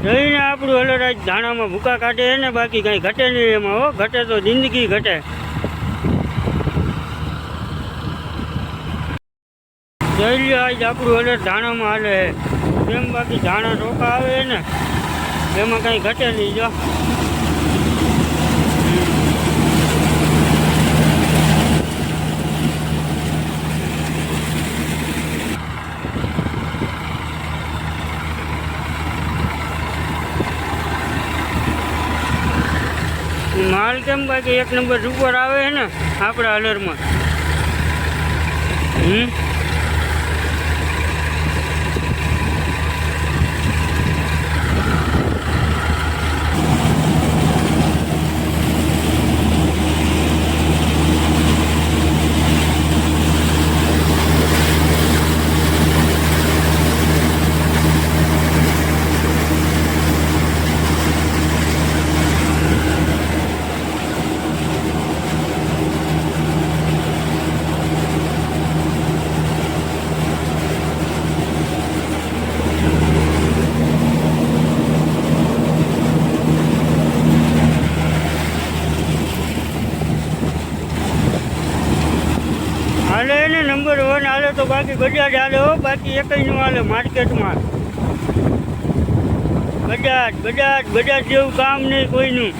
જોઈને આપણું હલરાજ ધાણામાં ભૂકા કાઢે ને બાકી કાંઈ ઘટે નહીં એમાં. હો ઘટે તો જિંદગી ઘટે. જોઈ લ્યો આજ આપણું હલર ધાણામાં હાલે છે એમ. બાકી ધાણા ટોકા આવે ને એમાં કાંઈ ઘટે નહીં. જો માલ કેમ બાકી એક નંબર ઉપર આવે છે ને આપણા હલરમાં. હાલે ને નંબર 1 હાલે તો બાકી બજાજ હાલે. હો બાકી એકઈ નું હાલે માર્કેટમાં. બજાજ જેવું કામ નહીં કોઈનું.